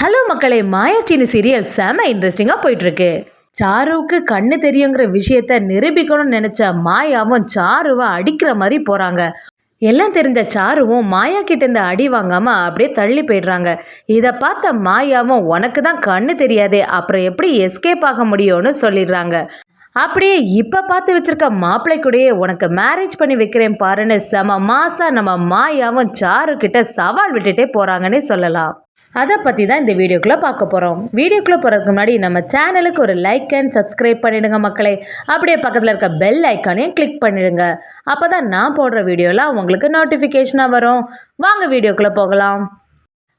Hello மக்களே, மாயாச்சீனி serial செம இன்ட்ரெஸ்டிங்காக போயிட்டுருக்கு. சாருவுக்கு கண்ணு தெரியுங்கிற விஷயத்த நிரூபிக்கணும்னு நினச்ச மாயாவும் சாருவை அடிக்கிற மாதிரி போகிறாங்க. எல்லாம் தெரிஞ்ச சாருவும் மாயா கிட்ட இருந்து அடி வாங்காம அப்படியே தள்ளி போயிடுறாங்க. இதை பார்த்த மாயாவும் உனக்கு தான் கண்ணு தெரியாதே, அப்புறம் எப்படி எஸ்கேப் ஆக முடியும்னு சொல்லிடுறாங்க. அப்படியே இப்போ பார்த்து வச்சிருக்க மாப்பிள்ளை கூடயே உனக்கு மேரேஜ் பண்ணி வைக்கிறேன் பாருன்னு செம மாசா நம்ம மாயாவும் சாரு கிட்ட சவால் விட்டுட்டே போகிறாங்கன்னே சொல்லலாம். அதை பற்றி தான் இந்த வீடியோக்குள்ளே பார்க்க போகிறோம். வீடியோக்குள்ளே போகிறதுக்கு முன்னாடி நம்ம சேனலுக்கு ஒரு லைக் அண்ட் சப்ஸ்கிரைப் பண்ணிவிடுங்க மக்களே. அப்படியே பக்கத்தில் இருக்க பெல் ஐக்கானையும் கிளிக் பண்ணிவிடுங்க. அப்போ தான் நான் போடுற வீடியோலாம் உங்களுக்கு நோட்டிஃபிகேஷனாக வரும். வாங்க வீடியோக்குள்ளே போகலாம்.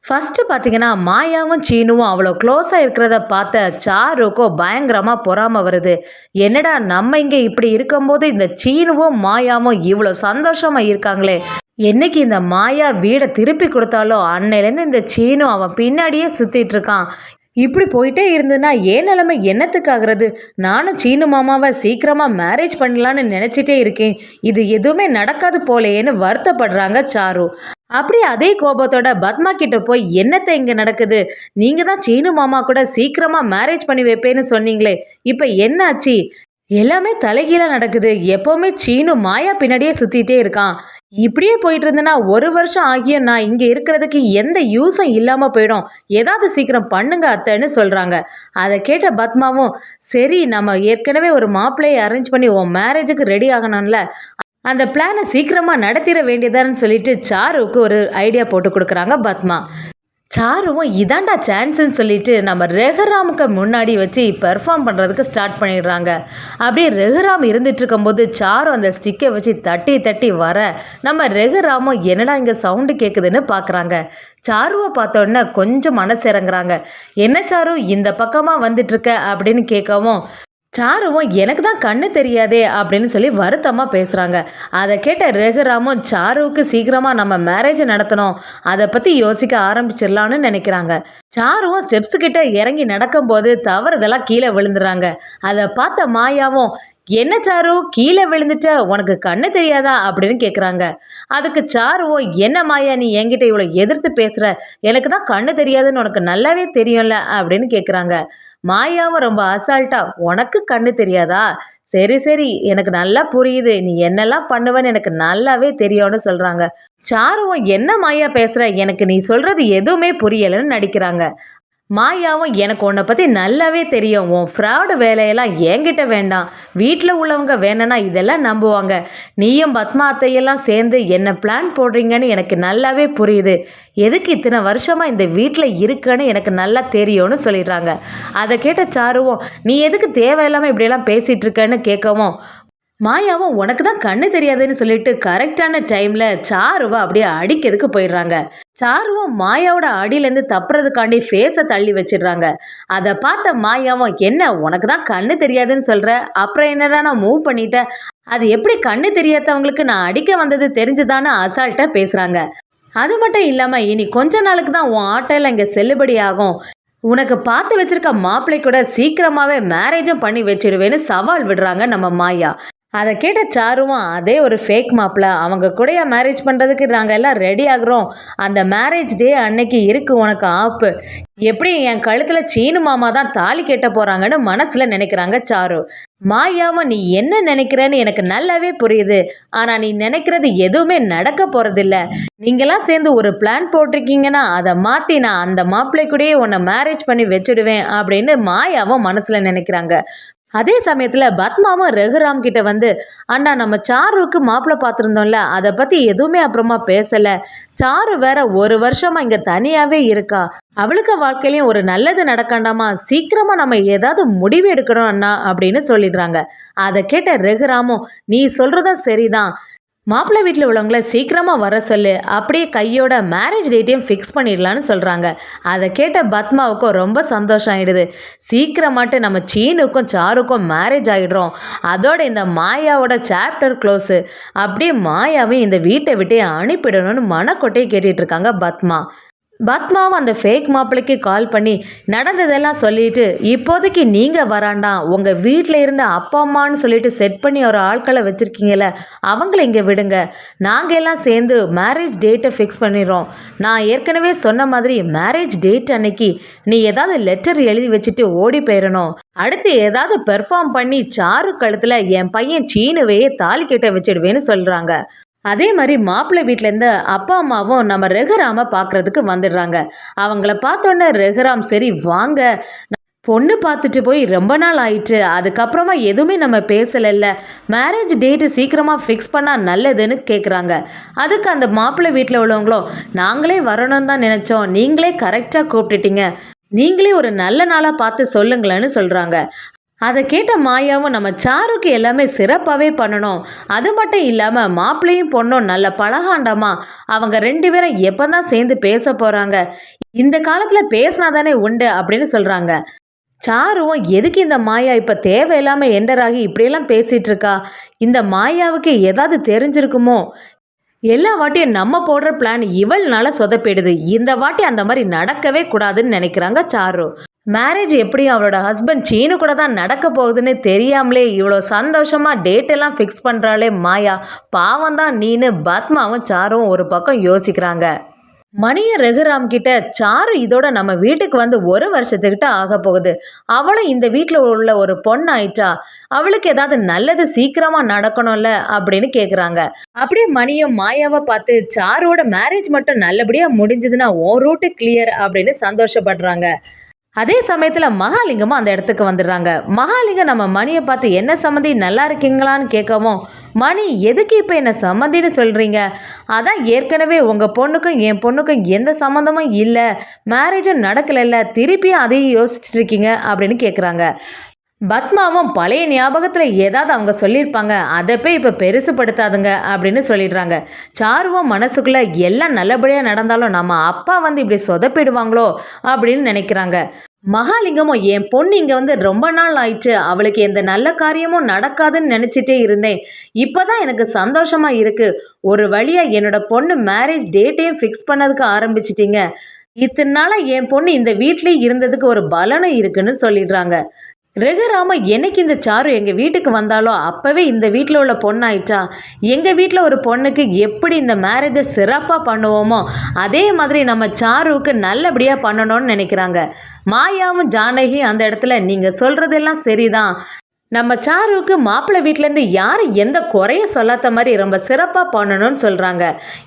ஃபஸ்ட்டு பார்த்தீங்கன்னா மாயாவும் சீனுவும் அவ்வளோ க்ளோஸாக இருக்கிறத பார்த்த சாருக்கும் பயங்கரமாக பொறாமல் வருது. என்னடா நம்ம இங்கே இப்படி இருக்கும்போது இந்த சீனுவும் மாயாவும் இவ்வளோ சந்தோஷமாக இருக்காங்களே, என்னைக்கு இந்த மாயா வீடை திருப்பி கொடுத்தாலோ அன்னையிலேருந்து இந்த சீனு அவன் பின்னாடியே சுற்றிட்டு இருக்கான். இப்படி போயிட்டே இருந்ததுன்னா ஏன் நிலைமை என்னத்துக்காகிறது? நானும் சீனு மாமாவை சீக்கிரமாக மேரேஜ் பண்ணலான்னு நினச்சிட்டே இருக்கேன். இது எதுவுமே நடக்காது போலேன்னு வருத்தப்படுறாங்க சாரு. அப்படி அதே கோபத்தோட பத்மா கிட்ட போய் என்னத்தை இங்கே நடக்குது? நீங்கள் தான் சீனு மாமா கூட சீக்கிரமாக மேரேஜ் பண்ணி வைப்பேன்னு சொன்னீங்களே, இப்போ என்னாச்சு? எல்லாமே தலைகீழாக நடக்குது. எப்போவுமே சீனு மாயா பின்னாடியே சுற்றிட்டே இருக்கான். இப்படியே போயிட்டு இருந்தேன்னா 1 வருஷம் ஆகியும் நான் இங்கே இருக்கிறதுக்கு எந்த யூஸும் இல்லாமல் போயிடும். ஏதாவது சீக்கிரம் பண்ணுங்க அத்தைன்னு சொல்கிறாங்க. அதை கேட்ட பத்மாவும் சரி, நம்ம ஏற்கனவே ஒரு மாப்பிள்ளையை அரேஞ்ச் பண்ணி உன் மேரேஜுக்கு ரெடி ஆகணும்ல, அந்த பிளானை சீக்கிரமாக நடத்திட வேண்டியதான்னு சொல்லிட்டு சாருவுக்கு ஒரு ஐடியா போட்டு கொடுக்குறாங்க பத்மா. சாருவும் இதாண்டா சான்ஸ்ன்னு சொல்லிட்டு நம்ம ரெகுராமுக்கு முன்னாடி வச்சு பெர்ஃபார்ம் பண்ணுறதுக்கு ஸ்டார்ட் பண்ணிடுறாங்க. அப்படியே ரெகுராம் இருந்துட்டு இருக்கும்போது சாரு அந்த ஸ்டிக்கை வச்சு தட்டி தட்டி வர நம்ம ரெகுராமும் என்னடா இங்கே சவுண்டு கேட்குதுன்னு பார்க்குறாங்க. சாருவை பார்த்தோன்னே கொஞ்சம் மனசு இறங்குறாங்க. என்ன சாரு இந்த பக்கமாக வந்துட்டுருக்க அப்படின்னு கேட்கவும் சாருவும் எனக்கு தான் கண்ணு தெரியாதே அப்படின்னு சொல்லி வருத்தமாக பேசுகிறாங்க. அதை கேட்ட ரெகுராமும் சாருவுக்கு சீக்கிரமாக நம்ம மேரேஜை நடத்தணும், அதை பற்றி யோசிக்க ஆரம்பிச்சிடலான்னு நினைக்கிறாங்க. சாருவும் ஸ்டெப்ஸு கிட்ட இறங்கி நடக்கும்போது தவறுதெல்லாம் கீழே விழுந்துடுறாங்க. அதை பார்த்த மாயாவும் என்ன சாரு கீழே விழுந்துட்ட, உனக்கு கண்ணு தெரியாதா அப்படின்னு கேட்குறாங்க. அதுக்கு சாருவும் என்ன மாயா நீ என்கிட்ட இவ்வளோ எதிர்த்து பேசுகிற, எனக்கு தான் கண்ணு தெரியாதுன்னு உனக்கு நல்லாவே தெரியும்ல அப்படின்னு கேட்குறாங்க. மாயாவும் ரொம்ப அசால்ட்டா உனக்கு கண்ணு தெரியாதா, சரி சரி எனக்கு நல்லா புரியுது, நீ என்னெல்லாம் பண்ணுவேன்னு எனக்கு நல்லாவே தெரியும்னு சொல்கிறாங்க. சாருவும் என்ன மாயா பேசுகிற, எனக்கு நீ சொல்கிறது எதுவுமே புரியலைன்னு நடிக்கிறாங்க. மாயாவும் எனக்கு உன்னை பற்றி நல்லாவே தெரியும், உன் ஃப்ராடு வேலையெல்லாம் என்கிட்ட வேண்டாம், வீட்டில் உள்ளவங்க வேணும்னா இதெல்லாம் நம்புவாங்க, நீயும் பத்மா அத்தையெல்லாம் சேர்ந்து என்ன பிளான் போடுறீங்கன்னு எனக்கு நல்லாவே புரியுது, எதுக்கு இத்தனை வருஷமாக இந்த வீட்டில் இருக்குன்னு எனக்கு நல்லா தெரியும்னு சொல்லிடுறாங்க. அதை கேட்ட சாருவும் நீ எதுக்கு தேவையில்லாமல் இப்படியெல்லாம் பேசிகிட்டு இருக்கன்னு கேட்கவும் மாயாவும் உனக்கு தான் கண்ணு தெரியாதுன்னு சொல்லிட்டு கரெக்டான டைமில் சாருவை அப்படியே அடிக்கிறதுக்கு போயிடுறாங்க. சாருவும் மாயாவோட அடியிலேருந்து தப்புறதுக்காண்டி ஃபேஸை தள்ளி வச்சிடுறாங்க. அதை பார்த்த மாயாவும் என்ன உனக்கு தான் கண்ணு தெரியாதுன்னு சொல்கிற, அப்புறம் என்னடா நான் மூவ் பண்ணிட்டேன், அது எப்படி கண்ணு தெரியாதவங்களுக்கு நான் அடிக்க வந்தது தெரிஞ்சுதான்னு அசால்ட்டாக பேசுகிறாங்க. அது மட்டும் இல்லாமல் இனி கொஞ்ச நாளுக்கு தான் உன் ஆட்டையில் இங்கே செல்லுபடி ஆகும், உனக்கு பார்த்து வச்சிருக்க மாப்பிள்ளை கூட சீக்கிரமாகவே மேரேஜும் பண்ணி வச்சிடுவேன்னு சவால் விடுறாங்க நம்ம மாயா. அதை கேட்ட சாருவும் அதே ஒரு ஃபேக் மாப்பிள்ள, அவங்க கூட மேரேஜ் பண்ணுறதுக்கு நாங்கள் எல்லாம் ரெடி ஆகுறோம், அந்த மேரேஜ் டே அன்னைக்கு இருக்கு உனக்கு ஆப்பு, எப்படி என் கழுத்தில் சீனு மாமா தான் தாலி கட்ட போகிறாங்கன்னு மனசில் நினைக்கிறாங்க சாரு. மாயாவும் நீ என்ன நினைக்கிறேன்னு எனக்கு நல்லாவே புரியுது, ஆனால் நீ நினைக்கிறது எதுவுமே நடக்க போகிறதில்ல, நீங்களாம் சேர்ந்து ஒரு பிளான் போட்டிருக்கீங்கன்னா அதை மாற்றி நான் அந்த மாப்பிள்ளை கூடயே உன்னை மேரேஜ் பண்ணி வச்சுடுவேன் அப்படின்னு மாயாவும் மனசில் நினைக்கிறாங்க. அதே சமயத்தில் பத்மாவும் ரெகுராம் கிட்ட வந்து அண்ணா நம்ம சாருவுக்கு மாப்பிள்ளை பார்த்துருந்தோம்ல, அதை பற்றி எதுவுமே அப்புறமா பேசலை, சாரு வேற 1 வருஷமாக இங்கே தனியாகவே இருக்கா, அவளுக்கு வாழ்க்கையிலையும் ஒரு நல்லது நடக்காண்டாமா, சீக்கிரமாக நம்ம ஏதாவது முடிவு எடுக்கணும் அண்ணா அப்படின்னு சொல்லிடுறாங்க. அதை கேட்ட ரெகுராமும் நீ சொல்கிறதும் சரிதான், மாப்பிள்ளை வீட்டில் உள்ளவங்கள சீக்கிரமாக வர சொல்லு, அப்படியே கையோட மேரேஜ் டேட்டையும் ஃபிக்ஸ் பண்ணிடலான்னு சொல்கிறாங்க. அதை கேட்ட பத்மாவுக்கும் ரொம்ப சந்தோஷம் ஆகிடுது. சீக்கிரமாட்டு நம்ம சீனுக்கும் சாருக்கும் மேரேஜ் ஆகிடுறோம், அதோட இந்த மாயாவோட சாப்டர் க்ளோஸு, அப்படியே மாயாவையும் இந்த வீட்டை விட்டே அனுப்பிடணும்னு மனக்கொட்டையை கேட்டுட்டு இருக்காங்க பத்மா. பத்மாவும் அந்த ஃபேக் மாப்பிள்ளைக்கு கால் பண்ணி நடந்ததெல்லாம் சொல்லிட்டு, இப்போதைக்கு நீங்கள் வராண்டாம், உங்கள் வீட்டில் இருந்த அப்பா அம்மான்னு சொல்லிட்டு செட் பண்ணி ஒரு ஆட்களை வச்சுருக்கீங்கள, அவங்கள இங்கே விடுங்க. நாங்கள் எல்லாம் சேர்ந்து மேரேஜ் டேட்டை ஃபிக்ஸ் பண்ணிடுறோம். நான் ஏற்கனவே சொன்ன மாதிரி மேரேஜ் டேட் அன்னைக்கு நீ ஏதாவது லெட்டர் எழுதி வச்சுட்டு ஓடி போயிடணும். அடுத்து ஏதாவது பெர்ஃபார்ம் பண்ணி சாரு கழுத்தில் என் பையன் சீனுவையே தாலி கட்ட வச்சிடுவேன்னு சொல்கிறாங்க. அதே மாதிரி மாப்பிள்ளை வீட்டிலேருந்து அப்பா அம்மாவும் நம்ம ரெகுராமை பார்க்குறதுக்கு வந்துடுறாங்க. அவங்கள பார்த்தோன்னே ரெகுராம், சரி வாங்க, பொண்ணு பார்த்துட்டு போய் ரொம்ப நாள் ஆயிட்டு, அதுக்கப்புறமா எதுவுமே நம்ம பேசலைல்ல, மேரேஜ் டேட்டு சீக்கிரமாக ஃபிக்ஸ் பண்ணால் நல்லதுன்னு கேட்குறாங்க. அதுக்கு அந்த மாப்பிள்ளை வீட்டில் உள்ளவங்களும், நாங்களே வரணும்னு தான் நினச்சோம், நீங்களே கரெக்டாக கூப்பிட்டுட்டீங்க, நீங்களே ஒரு நல்ல நாளாக பார்த்து சொல்லுங்களேன்னு சொல்கிறாங்க. அதை கேட்ட மாயாவும், நம்ம சாருக்கு எல்லாமே சிறப்பாகவே பண்ணணும், அது மட்டும் இல்லாமல் மாப்பிள்ளையும் பொண்ணும் நல்ல பழகாண்டமா, அவங்க 2 பேரும் எப்போ தான் சேர்ந்து பேச போகிறாங்க, இந்த காலத்தில் பேசினா தானே உண்டு அப்படின்னு சொல்கிறாங்க. சாருவும், எதுக்கு இந்த மாயா இப்போ தேவையில்லாமல் என்டர் ஆகி இப்படியெல்லாம் பேசிகிட்டு இருக்கா, இந்த மாயாவுக்கு ஏதாவது தெரிஞ்சிருக்குமோ, எல்லா வாட்டியும் நம்ம போடுற பிளான் இவள்னால சொதப்பிடுது, இந்த வாட்டி அந்த மாதிரி நடக்கவே கூடாதுன்னு நினைக்கிறாங்க சாரு. மேரேஜ் எப்படியும் அவளோட ஹஸ்பண்ட் சீனு கூட தான் நடக்க போகுதுன்னு தெரியாமலே இவ்வளோ சந்தோஷமாக டேட் எல்லாம் ஃபிக்ஸ் பண்ணுறாளே மாயா, பாவம் தான் நீனு பத்மாவும் சாரும் ஒரு பக்கம் யோசிக்கிறாங்க. மணியும் ரகுராம் கிட்ட, சாரு இதோட நம்ம வீட்டுக்கு வந்து 1 வருஷத்துக்கிட்ட ஆக போகுது, அவளும் இந்த வீட்டில் உள்ள ஒரு பொண்ணு ஆயிட்டா, அவளுக்கு ஏதாவது நல்லது சீக்கிரமா நடக்கணும்ல அப்படின்னு கேட்குறாங்க. அப்படியே மணியும் மாயாவை பார்த்து, சாரோட மேரேஜ் மட்டும் நல்லபடியா முடிஞ்சதுன்னா ஓ ரூட்டு கிளியர் அப்படின்னு சந்தோஷப்படுறாங்க. அதே சமயத்தில் மகாலிங்கமும் அந்த இடத்துக்கு வந்துடுறாங்க. மகாலிங்கம் நம்ம மணியை பார்த்து, என்ன சம்மந்தி நல்லா இருக்கீங்களான்னு கேட்கவும், மணி எதுக்கு இப்போ என்ன சம்மந்தின்னு சொல்கிறீங்க, அதான் ஏற்கனவே உங்கள் பொண்ணுக்கும் என் பொண்ணுக்கும் எந்த சம்மந்தமும் இல்லை, மேரேஜும் நடக்கலைல்ல, திருப்பியும் அதையும் யோசிச்சுட்டு இருக்கீங்க அப்படின்னு கேட்குறாங்க. பத்மாவும், பழைய ஞாபகத்தில் ஏதாவது அவங்க சொல்லியிருப்பாங்க, அதை போய் இப்போ பெருசுப்படுத்தாதுங்க அப்படின்னு சொல்லிடுறாங்க. சாருவும் மனசுக்குள்ளே எல்லாம் நல்லபடியாக நடந்தாலும் நம்ம அப்பா வந்து இப்படி சொதப்பிடுவாங்களோ அப்படின்னு நினைக்கிறாங்க. மகாலிங்கமும், என் பொண்ணு இங்கே வந்து ரொம்ப நாள் ஆயிடுச்சு, அவளுக்கு எந்த நல்ல காரியமும் நடக்காதுன்னு நினச்சிட்டே இருந்தேன், இப்போ தான் எனக்கு சந்தோஷமாக இருக்குது, ஒரு வழியாக என்னோட பொண்ணு மேரேஜ் டேட்டையும் ஃபிக்ஸ் பண்ணதுக்கு ஆரம்பிச்சிட்டிங்க, இத்தனை நாளாக என் பொண்ணு இந்த வீட்லேயே இருந்ததுக்கு ஒரு பலனும் இருக்குன்னு சொல்லிடுறாங்க. ரகுராம, என்னைக்கு இந்த சாரு எங்கள் வீட்டுக்கு வந்தாலோ அப்போவே இந்த வீட்டில் உள்ள பொண்ணாயிட்டா, எங்கள் வீட்டில் ஒரு பொண்ணுக்கு எப்படி இந்த மேரேஜை சிறப்பாக பண்ணுவோமோ அதே மாதிரி நம்ம சாருவுக்கு நல்லபடியாக பண்ணணும்னு நினைக்கிறாங்க. மாயாவும் ஜானகியும் அந்த இடத்துல, நீங்கள் சொல்கிறதெல்லாம் சரிதான், நம்ம சாருவுக்கு மாப்பிள்ளை வீட்டிலேருந்து யாரும் எந்த குறையும் சொல்லாத மாதிரி ரொம்ப சிறப்பாக பண்ணணும்னு சொல்கிறாங்க.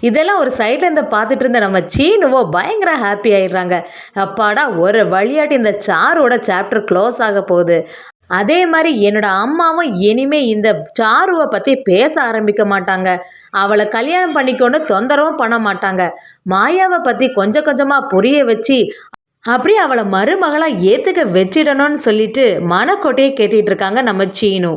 இதெல்லாம் ஒரு சைட்லேருந்து பார்த்துட்டு இருந்த நம்ம சீனுவோ பயங்கர ஹாப்பி ஆயிடுறாங்க. அப்பாடா, ஒரு வழியாட்டி இந்த சாரோட சாப்டர் க்ளோஸ் ஆக போகுது. அதே மாதிரி என்னோட அம்மாவும் இனிமே இந்த சாருவை பற்றி பேச ஆரம்பிக்க மாட்டாங்க, அவளை கல்யாணம் பண்ணிக்கொண்டு தொந்தரவும் பண்ண மாட்டாங்க, மாயாவை பற்றி கொஞ்சம் கொஞ்சமாக புரிய வச்சு அப்படியே அவளை மருமகளாக ஏற்றுக்க வச்சிடணும்னு சொல்லிட்டு மனக்கோட்டையை கேட்டுட்டு இருக்காங்க நம்ம சீனு.